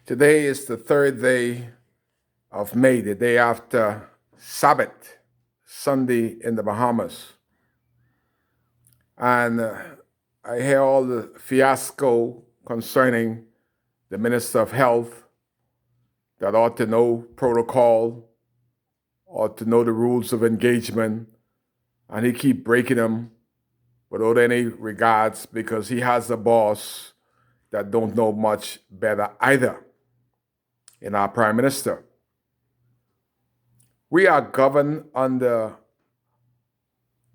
Today is the third day of May, the day after Sabbath, Sunday in the Bahamas. And I hear all the fiasco concerning the Minister of Health that ought to know protocol, ought to know the rules of engagement, and he keep breaking them without any regards because he has a boss that don't know much better either in our Prime Minister. We are governed under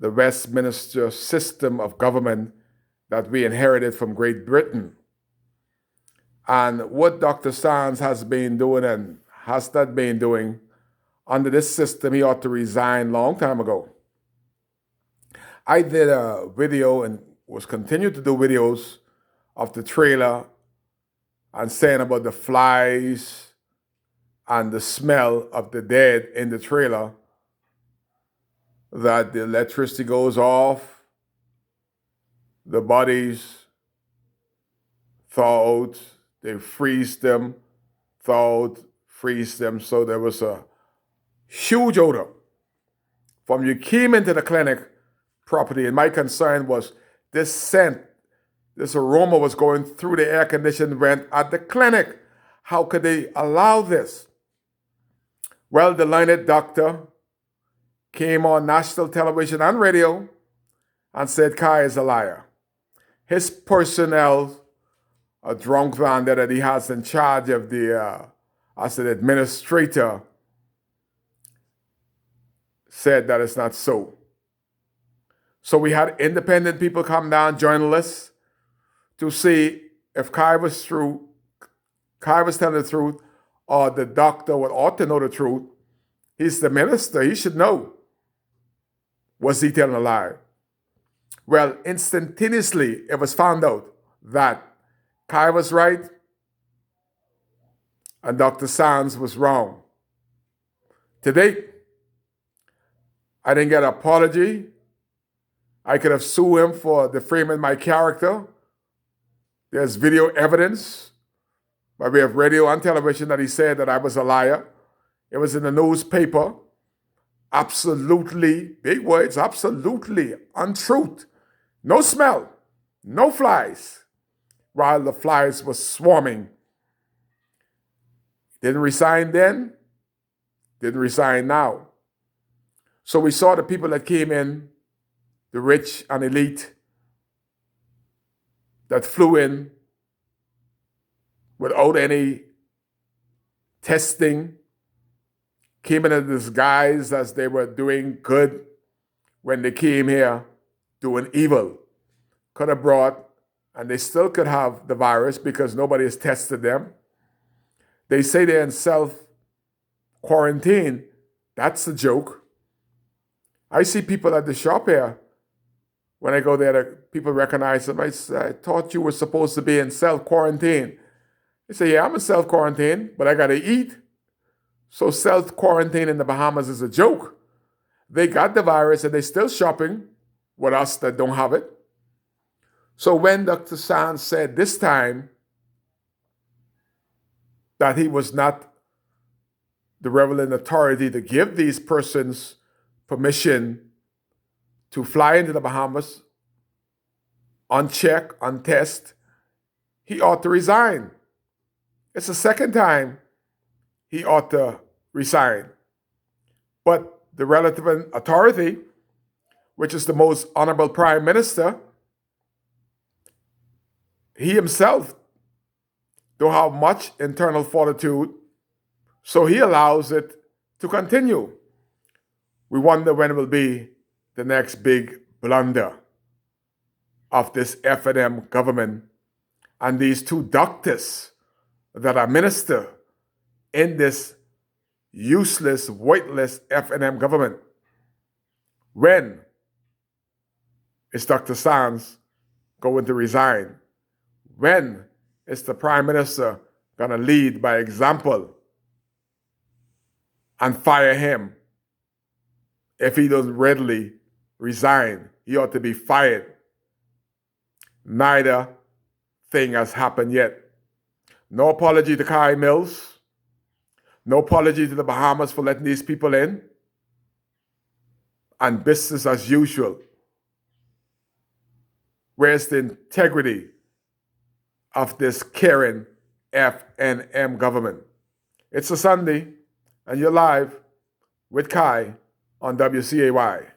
the Westminster system of government that we inherited from Great Britain. And what Dr. Sands has been doing and has not been doing under this system, he ought to resign long time ago. I did a video and was continuing to do videos of the trailer and saying about the flies and the smell of the dead in the trailer, that the electricity goes off, the bodies thaw out, they freeze them, thaw out, freeze them. So there was a huge odor from you came into the clinic property. And my concern was this scent, this aroma was going through the air conditioned vent at the clinic. How could they allow this? Well, the learned doctor came on national television and radio and said Kai is a liar. His personnel, a drunk man that he has in charge of the, as an administrator, said that it's not so. So we had independent people come down, journalists, to see if Kai was telling the truth, or the doctor would ought to know the truth. He's the minister, he should know. Was he telling a lie? Well, instantaneously, it was found out that Kai was right and Dr. Sands was wrong. To date, I didn't get an apology. I could have sued him for defaming my character. There's video evidence by way of radio and television that he said that I was a liar. It was in the newspaper. Absolutely, big words, absolutely untruth. No smell, no flies, while the flies were swarming. Didn't resign then, didn't resign now. So we saw the people that came in, the rich and elite, that flew in without any testing, came in a disguise as they were doing good when they came here doing evil. Could have brought, and they still could have the virus because nobody has tested them. They say they're in self-quarantine. That's a joke. I see people at the shop here. When I go there, people recognize them. I say, I thought you were supposed to be in self-quarantine. They say, yeah, I'm in self-quarantine, but I got to eat. So self-quarantine in the Bahamas is a joke. They got the virus and they're still shopping with us that don't have it. So when Dr. Sands said this time that he was not the relevant authority to give these persons permission to fly into the Bahamas unchecked, untested, he ought to resign. It's the second time he ought to resign. But the relevant authority, which is the most honorable prime minister, he himself don't have much internal fortitude, so he allows it to continue. We wonder when it will be the next big blunder of this F&M government and these two doctors that are minister in this useless, weightless F&M government. When is Dr. Sands going to resign? When is the Prime Minister going to lead by example and fire him? If he doesn't readily resign, he ought to be fired. Neither thing has happened yet. No apology to Kai Mills. No apology to the Bahamas for letting these people in. And business as usual. Where's the integrity of this caring FNM government? It's a Sunday, and you're live with Kai on WCAY.